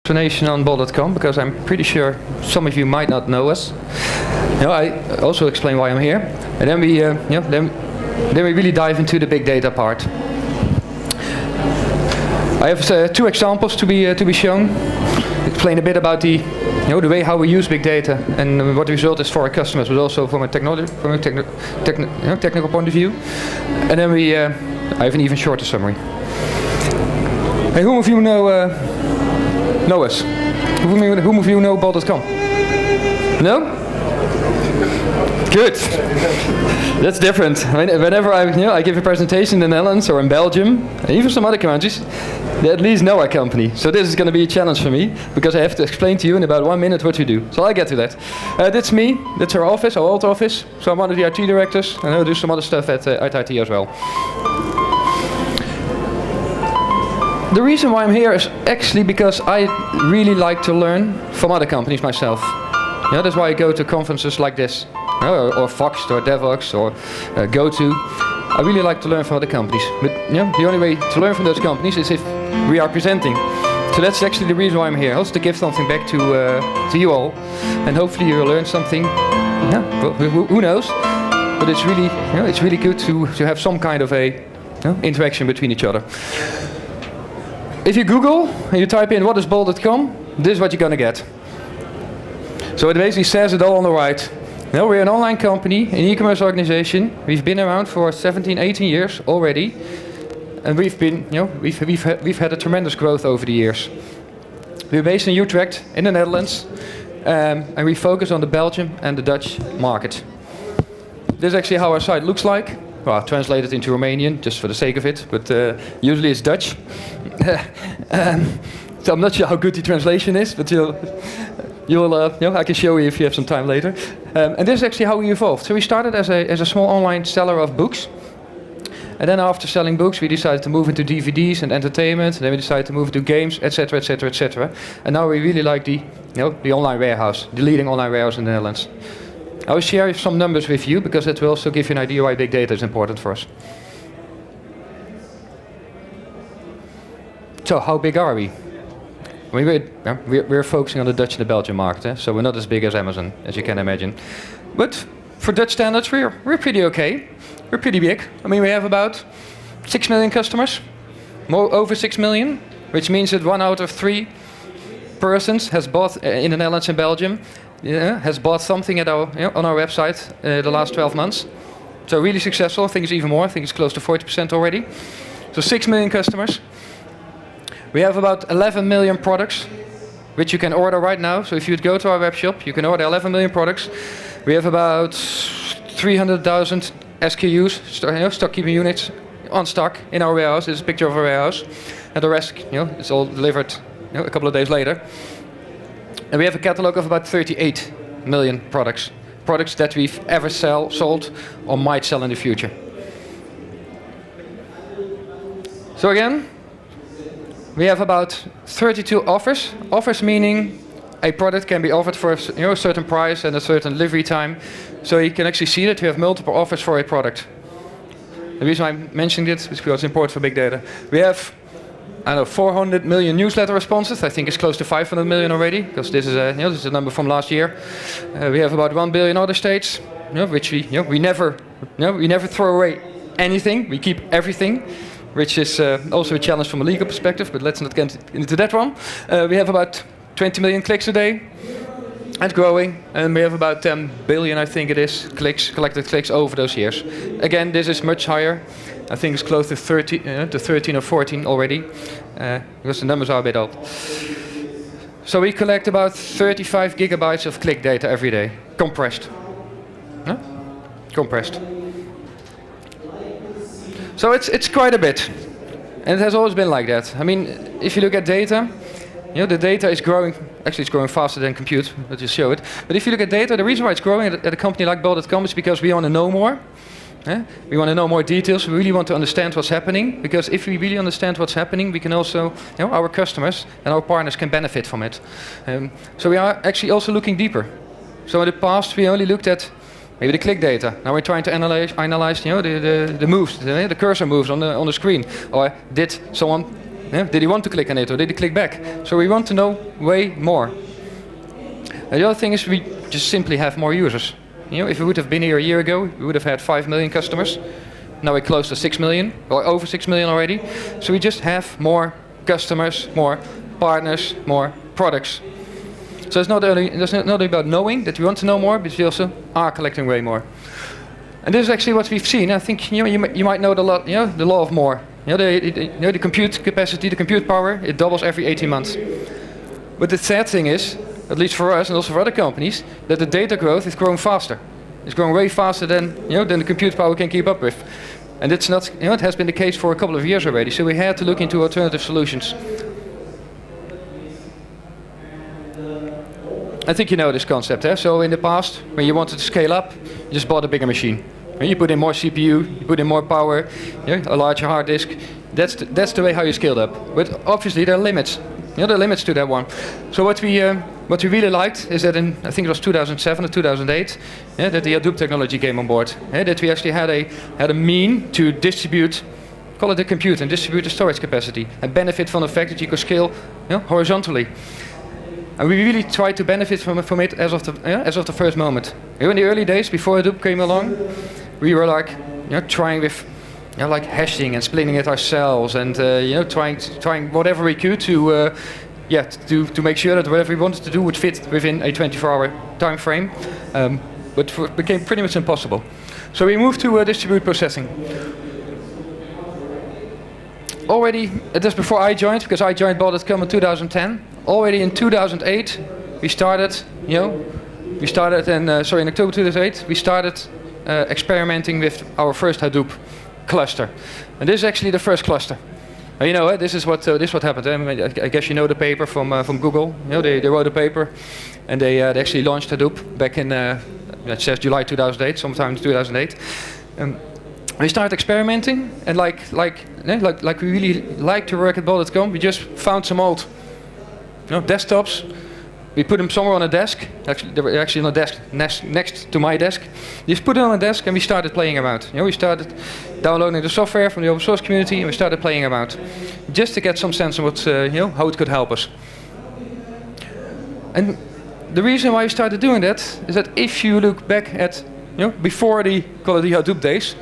Explanation on bol.com, because I'm pretty sure some of you might not know us. I also explain why I'm here, and then we then we really dive into the big data part. I have two examples to be shown. Explain a bit about the way how we use big data and what the result is for our customers, but also from a technical point of view. And then I have an even shorter summary. Hey, whom of you know us? Whom of you know bol.com? No? Good. That's different. Whenever I give a presentation in the Netherlands or in Belgium, and even some other countries, they at least know our company. So this is going to be a challenge for me, because I have to explain to you in about 1 minute what we do. So I'll get to that. That's me. That's our office, our old office. So I'm one of the IT directors, and I'll do some other stuff at IT as well. The reason why I'm here is actually because I really like to learn from other companies myself. That's why I go to conferences like this, or Fox, or DevTalks, or GoTo. I really like to learn from other companies. But the only way to learn from those companies is if we are presenting. So that's actually the reason why I'm here, also to give something back to you all, and hopefully you'll learn something. Who knows? But it's really good to have some kind of a interaction between each other. If you Google and you type in what is bol.com, this is what you're going to get. So it basically says it all on the right. We're an online company, an e-commerce organization. We've been around for 17, 18 years already, and we've had a tremendous growth over the years. We're based in Utrecht, in the Netherlands, and we focus on the Belgian and the Dutch market. This is actually how our site looks like. Well, translated into Romanian, just for the sake of it, but usually it's Dutch. So I'm not sure how good the translation is, but I can show you if you have some time later. And this is actually how we evolved. So we started as a small online seller of books. And then after selling books, we decided to move into DVDs and entertainment. And then we decided to move into games, etc., etc., etc. And now we really like the online warehouse, the leading online warehouse in the Netherlands. I will share some numbers with you, because that will also give you an idea why big data is important for us. So how big are we? We're focusing on the Dutch and the Belgian market, so we're not as big as Amazon, as you can imagine. But for Dutch standards, we're pretty okay. We're pretty big. We have about 6 million customers, over 6 million, which means that 1 out of 3 persons has bought in the Netherlands and Belgium. Has bought something on our website the last 12 months. So really successful. I think it's even more. I think it's close to 40% already. So 6 million customers. We have about 11 million products, which you can order right now. So if you would go to our web shop, you can order 11 million products. We have about 300,000 SKUs, stock keeping units, on stock in our warehouse. This is a picture of our warehouse. And the rest, it's all delivered a couple of days later. And we have a catalog of about 38 million products that we've ever sold or might sell in the future. So again, we have about 32 offers. Offers meaning a product can be offered for a certain price and a certain delivery time. So you can actually see that we have multiple offers for a product. The reason I'm mentioning this is because it's important for big data. We have 400 million newsletter responses. I think it's close to 500 million already, because this is a number from last year. We have about 1 billion order states, which we never throw away anything. We keep everything, which is also a challenge from a legal perspective. But let's not get into that one. We have about 20 million clicks a day, and growing. And we have about 10 billion, I think it is, collected clicks over those years. Again, this is much higher. I think it's close to 13 or 14 already, because the numbers are a bit old. So we collect about 35 gigabytes of click data every day, compressed. Compressed. So it's quite a bit, and it has always been like that. If you look at data, the data is growing. Actually, it's growing faster than compute. I'll just show it. But if you look at data, the reason why it's growing at a company like bol.com is because we want to know more. We want to know more details. We really want to understand what's happening, because if we really understand what's happening, we can also, our customers and our partners can benefit from it. So we are actually also looking deeper. So in the past, we only looked at maybe the click data. Now we're trying to analyze the moves, the cursor moves on the screen, or did someone Yeah? Did he want to click on it or did he click back? So we want to know way more. And the other thing is we just simply have more users. If we would have been here a year ago, we would have had 5 million customers. Now we're close to 6 million, or over 6 million already. So we just have more customers, more partners, more products. So it's not only about knowing that we want to know more, but we also are collecting way more. And this is actually what we've seen. I think you might know the law of more. The compute capacity, the compute power, it doubles every 18 months. But the sad thing is, at least for us and also for other companies, that the data growth is growing faster. It's growing way faster than the compute power can keep up with. And it's not, it has been the case for a couple of years already. So we had to look into alternative solutions. I think you know this concept. So in the past, when you wanted to scale up, you just bought a bigger machine. And you put in more CPU, you put in more power, a larger hard disk. That's the way how you scaled up. But obviously there are limits. There are limits to that one. So what we really liked is that in, I think it was 2007 or 2008, that the Hadoop technology came on board. That we actually had a mean to distribute, call it the compute, and distribute the storage capacity, and benefit from the fact that you could scale horizontally. And we really tried to benefit from it as of the first moment. In the early days, before Hadoop came along, we were like trying with like hashing and splitting it ourselves, and trying whatever we could to make sure that whatever we wanted to do would fit within a 24-hour time frame, but it became pretty much impossible. So we moved to distributed processing. Already, that's before I joined, because I joined bol.com in 2010. Already in 2008, we started, in October 2008, we started experimenting with our first Hadoop cluster. And this is actually the first cluster. This is what happened. I guess you know the paper from Google. They wrote a paper, and they actually launched Hadoop back in it says July 2008, sometime in 2008. We started experimenting, and like we really like to work at bol.com. We just found some old desktops. We put them somewhere on a desk. Actually, they were actually on a desk next to my desk. Just put it on a desk, and we started playing around. We started downloading the software from the open source community, and we started playing around, just to get some sense of what, how it could help us. And the reason why we started doing that is that if you look back at, before the Hadoop days,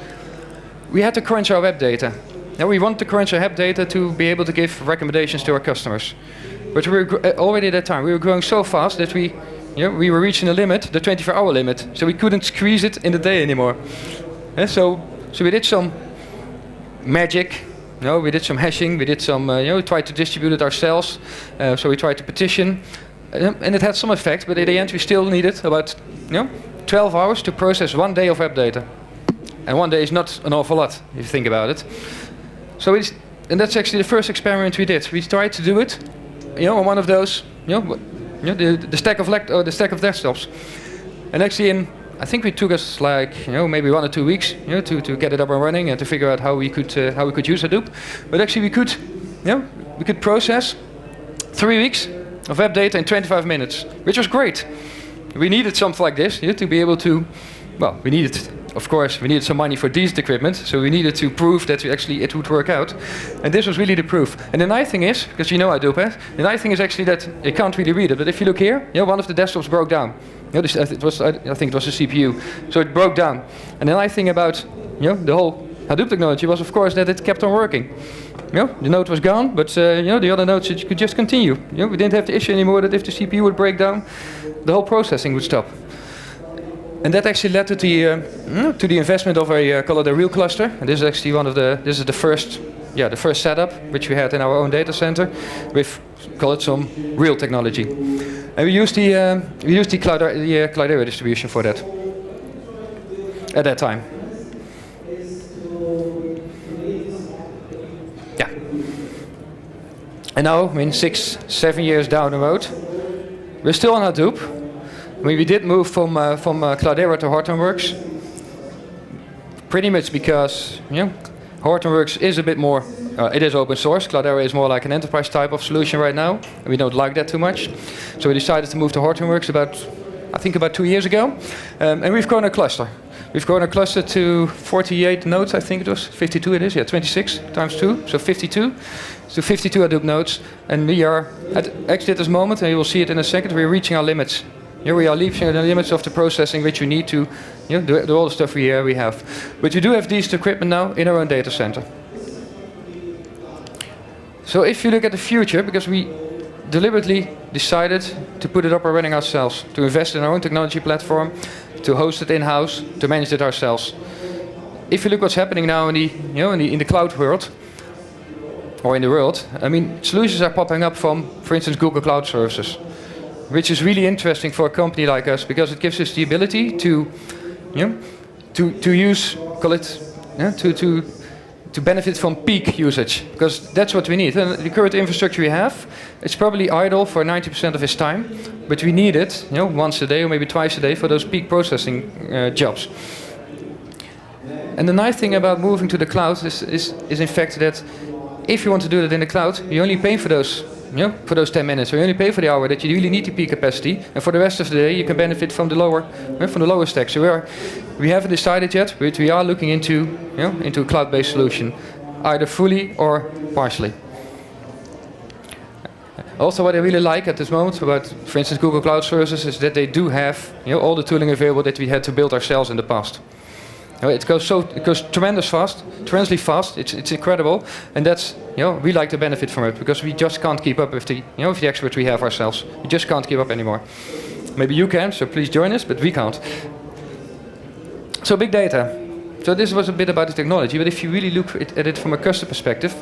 we had to crunch our web data. We want to crunch our web data to be able to give recommendations to our customers. But we were already at that time, we were growing so fast that we were reaching the limit, the 24-hour limit. So we couldn't squeeze it in the day anymore. So we did some magic. We did some hashing. We did some. We tried to distribute it ourselves. So we tried to petition, and it had some effect. But in the end, we still needed about 12 hours to process 1 day of web data. And 1 day is not an awful lot if you think about it. So and that's actually the first experiment we did. We tried to do it. On one of those, the stack of desktops, and actually, I think it took us like maybe 1 or 2 weeks, to get it up and running and to figure out how we could use Hadoop. But actually, we could process 3 weeks of web data in 25 minutes, which was great. We needed something like this to be able to. Well, we needed some money for decent equipment, so we needed to prove that it would work out. And this was really the proof. And the nice thing is, because Hadoop, the nice thing is actually that you can't really read it. But if you look here, one of the desktops broke down. I think it was the CPU, so it broke down. And the nice thing about the whole Hadoop technology was, of course, that it kept on working. The node was gone, but the other nodes could just continue. We didn't have the issue anymore that if the CPU would break down, the whole processing would stop. And that actually led to the investment of call it a real cluster. And this is actually this is the first setup which we had in our own data center with, call it, some real technology. And we used the Cloudera distribution for that at that time. Yeah. And now, 6-7 years down the road, we're still on Hadoop. We did move from Cloudera to Hortonworks, pretty much because Hortonworks is a bit more. It is open source. Cloudera is more like an enterprise type of solution right now, and we don't like that too much. So we decided to move to Hortonworks about 2 years ago, and we've grown a cluster. We've grown our cluster to 48 nodes, I think it was. 52 it is, yeah, 26 times 2, so 52. So 52 Hadoop nodes, and we are, actually at this moment, and you will see it in a second, we're reaching our limits. Here we are reaching the limits of the processing which we need to do all the stuff we have. But we do have these equipment now in our own data center. So if you look at the future, because we deliberately decided to put it up and running ourselves, to invest in our own technology platform, to host it in-house, to manage it ourselves. If you look what's happening now in the cloud world, or in the world, I mean, solutions are popping up from, for instance, Google Cloud Services, which is really interesting for a company like us because it gives us the ability to use, call it, to benefit from peak usage, because that's what we need. And the current infrastructure we have, it's probably idle for 90% of its time, but we need it, once a day or maybe twice a day for those peak processing jobs. And the nice thing about moving to the cloud is in fact that if you want to do that in the cloud, you only pay for those, for those 10 minutes. So you only pay for the hour that you really need the peak capacity, and for the rest of the day you can benefit from the lower stack. So we haven't decided yet, but we are looking into a cloud-based solution, either fully or partially. Also, what I really like at this moment about, for instance, Google Cloud Services is that they do have all the tooling available that we had to build ourselves in the past. It goes tremendously fast. It's incredible, and that's we like to benefit from it because we just can't keep up with the with the experts we have ourselves. We just can't keep up anymore. Maybe you can, so please join us, but we can't. So big data. So this was a bit about the technology, but if you really look at it from a customer perspective,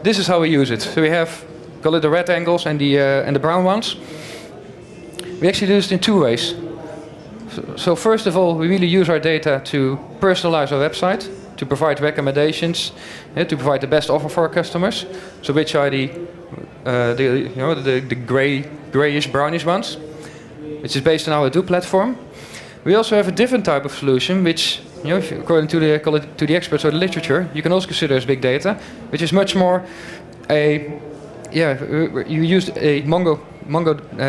this is how we use it. So we have, call it the red angles and the brown ones. We actually do it in two ways. So first of all, we really use our data to personalize our website, to provide recommendations, to provide the best offer for our customers. So which are the grayish, brownish ones, which is based on our Hadoop platform. We also have a different type of solution, which according to the experts or the literature, you can also consider as big data, which is much more you use a Mongo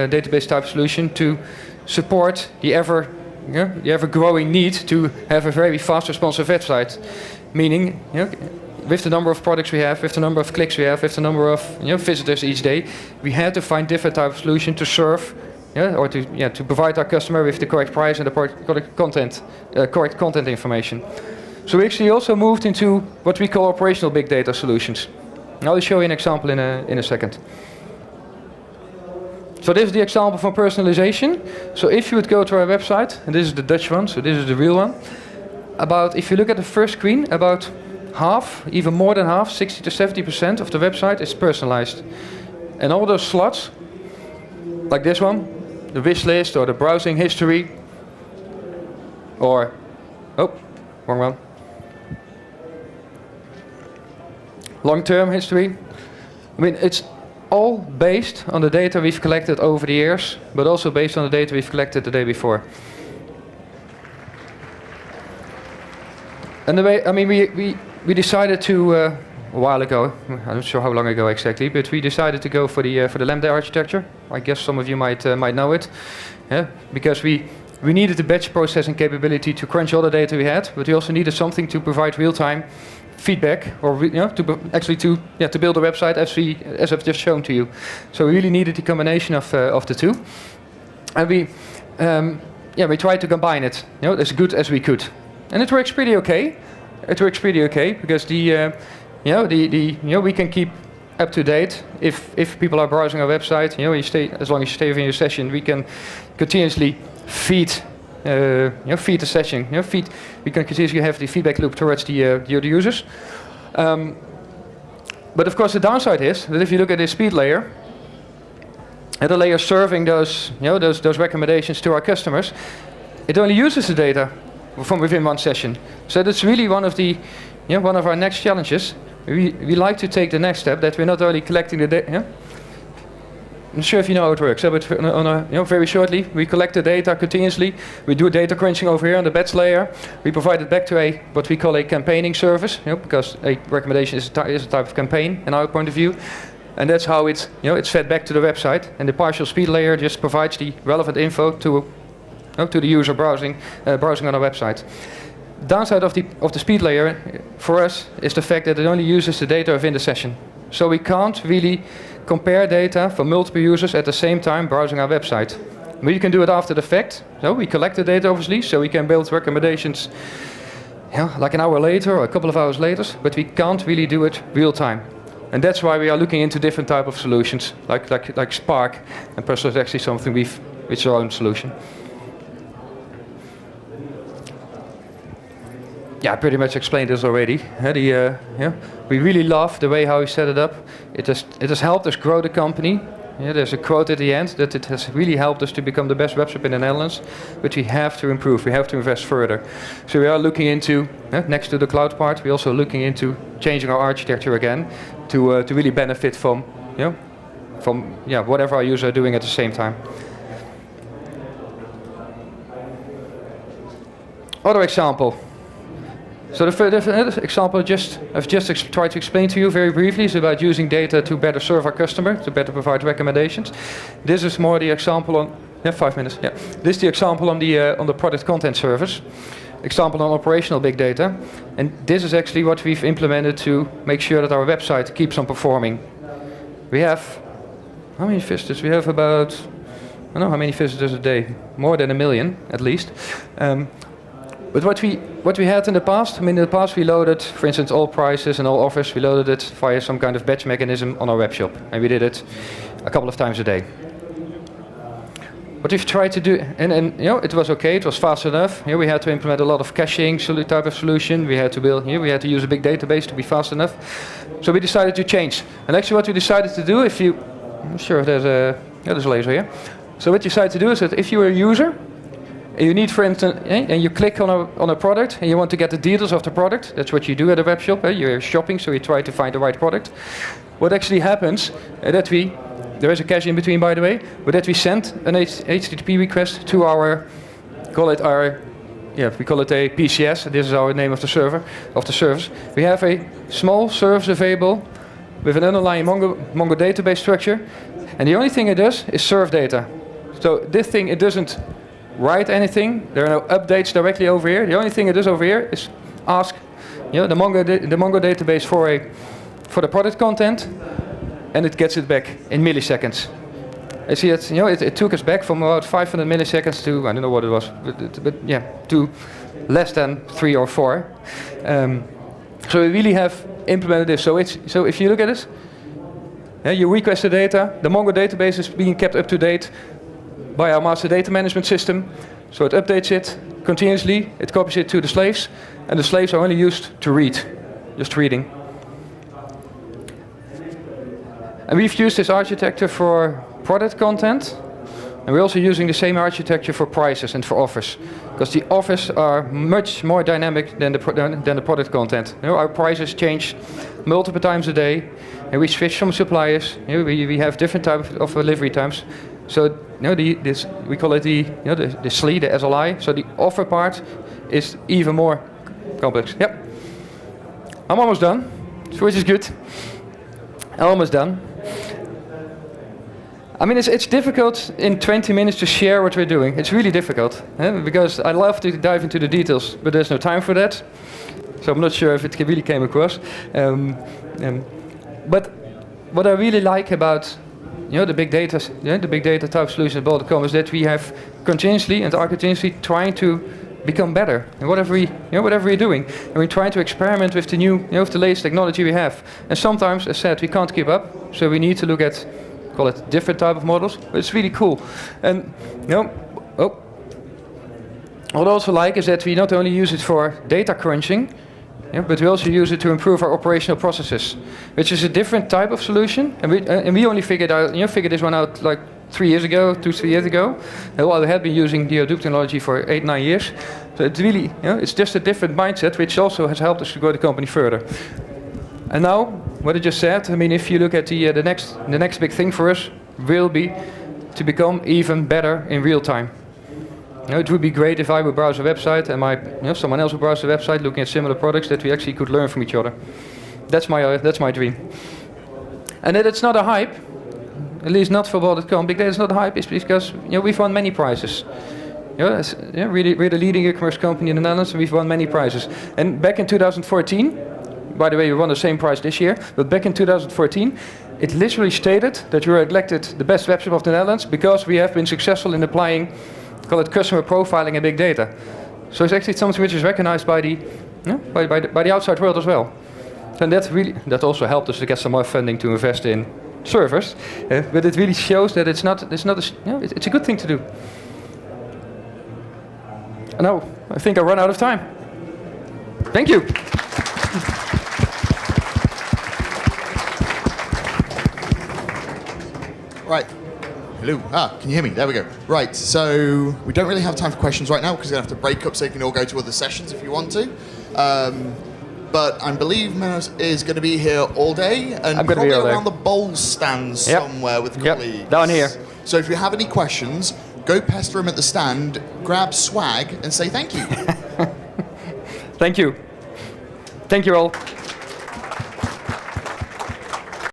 database type solution to support the ever-growing need to have a very fast responsive website. Meaning, with the number of products we have, with the number of clicks we have, with the number of visitors each day, we had to find different type of solution to serve, or to provide our customer with the correct price and the correct content information. So we actually also moved into what we call operational big data solutions. I'll show you an example in a second. So this is the example from personalization. So if you would go to our website, and this is the Dutch one, so this is the real one. If you look at the first screen, about half, even more than half, 60 to 70% of the website is personalized. And all those slots, like this one, the wish list or the browsing history, or, wrong one. Long-term history. I mean, it's all based on the data we've collected over the years, but also based on the data we've collected the day before. And the way, I mean, we decided to a while ago. I'm not sure how long ago exactly, but we decided to go for the Lambda architecture. I guess some of you might know it, because we needed the batch processing capability to crunch all the data we had, but we also needed something to provide real-time feedback, or to build a website as I've just shown to you. So we really needed the combination of the two, and we tried to combine it, as good as we could, and it works pretty okay. It works pretty okay because we can keep up to date if people are browsing our website. As long as you stay within your session, we can continuously feed the session. We can continuously have the feedback loop towards the users. But of course, the downside is that if you look at the speed layer, the layer serving those recommendations to our customers, it only uses the data from within one session. So that's really one of our next challenges. We like to take the next step, that we're not only collecting the data. I'm not sure if you know how it works, but very shortly, we collect the data continuously. We do data crunching over here on the batch layer. We provide it back to what we call a campaigning service, because a recommendation is a type of campaign in our point of view. And that's how it's fed back to the website. And the partial speed layer just provides the relevant info to to the user browsing on our website. Downside of the speed layer for us is the fact that it only uses the data within the session. So we can't really compare data from multiple users at the same time browsing our website. We can do it after the fact. So we collect the data obviously, so we can build recommendations like an hour later or a couple of hours later, but we can't really do it real time. And that's why we are looking into different type of solutions, like Spark, and perhaps that's actually something with our own solution. Yeah, I pretty much explained this already. We really love the way how we set it up. It has helped us grow the company. Yeah, there's a quote at the end that it has really helped us to become the best web shop in the Netherlands, but we have to improve, we have to invest further. So we are looking into, next to the cloud part, we're also looking into changing our architecture again to really benefit from whatever our users are doing at the same time. Other example. So the first example I've just tried to explain to you very briefly is about using data to better serve our customer, to better provide recommendations. This is more the example on 5 minutes. Yeah, this is the example on the product content service. Example on operational big data, and this is actually what we've implemented to make sure that our website keeps on performing. We have how many visitors? We have about I don't know how many visitors a day, more than 1 million at least. But what we had in the past, in the past we loaded, for instance, all prices and all offers, we loaded it via some kind of batch mechanism on our web shop. And we did it a couple of times a day. What we've tried to do, and it was okay, it was fast enough. Here we had to implement a lot of caching type of solution. We had to build, we had to use a big database to be fast enough. So we decided to change. And actually what we decided to do, I'm not sure if there's a laser here. So what you decided to do is that if you were a user, you need, for instance, and you click on a product and you want to get the details of the product. That's what you do at a web shop. You're shopping, so you try to find the right product. What actually happens there is a cache in between, by the way, but that we send an HTTP request to we call it a PCS. This is our name of the service. We have a small service available with an underlying Mongo database structure, and the only thing it does is serve data. So this thing, it doesn't write anything. There are no updates directly over here. The only thing it does over here is ask the Mongo database for the product content, and it gets it back in milliseconds. I see that it took us back from about 500 milliseconds to, I don't know what it was, but to less than 3 or 4. So we really have implemented this. So if you look at it, you request the data. The Mongo database is being kept up to date by our master data management system. So it updates it continuously, it copies it to the slaves, and the slaves are only used to read, just reading. And we've used this architecture for product content, and we're also using the same architecture for prices and for offers, because the offers are much more dynamic than the product content. Our prices change multiple times a day, and we switch from suppliers. We have different types of delivery times. So we call it the SLI, the SLI. So the offer part is even more complex. Yep. I'm almost done, which is good. I'm almost done. It's difficult in 20 minutes to share what we're doing. It's really difficult, because I love to dive into the details, but there's no time for that. So I'm not sure if it really came across. But what I really like about the big data type solution at bol.com is that we have continuously and are continuously trying to become better in whatever we're doing, and we're trying to experiment with the new, with the latest technology we have. And sometimes, as said, we can't keep up, so we need to look at, call it different type of models. But it's really cool. And what I also like is that we not only use it for data crunching, but we also use it to improve our operational processes, which is a different type of solution. And we only figured this one out like 3 years ago, 2-3 years ago. While we had been using the Hadoop technology for 8-9 years. So it's really, it's just a different mindset, which also has helped us to grow the company further. And now, what I just said, if you look at the next big thing for us will be to become even better in real time. It would be great if I would browse a website and someone else would browse the website looking at similar products, that we actually could learn from each other. That's my dream. And that it's not a hype, at least not for bol.com. Big data is not a hype, it's because we've won many prizes. Really, we're the leading e-commerce company in the Netherlands, and we've won many prizes. And back in 2014, by the way, we won the same prize this year, but back in 2014, it literally stated that we were elected the best webshop of the Netherlands because we have been successful in applying, call it customer profiling and big data. So it's actually something which is recognized by the, by the outside world as well. And that also helped us to get some more funding to invest in servers, but it really shows that it's a good thing to do. And now I think I run out of time. Thank you. Right. Hello. Can you hear me? There we go. Right, so we don't really have time for questions right now because we're going to have to break up so you can all go to other sessions if you want to. But I believe Menno is going to be here all day and probably around the bowl stand somewhere with colleagues. Yep, down here. So if you have any questions, go pester him at the stand, grab swag and say thank you. Thank you. Thank you all.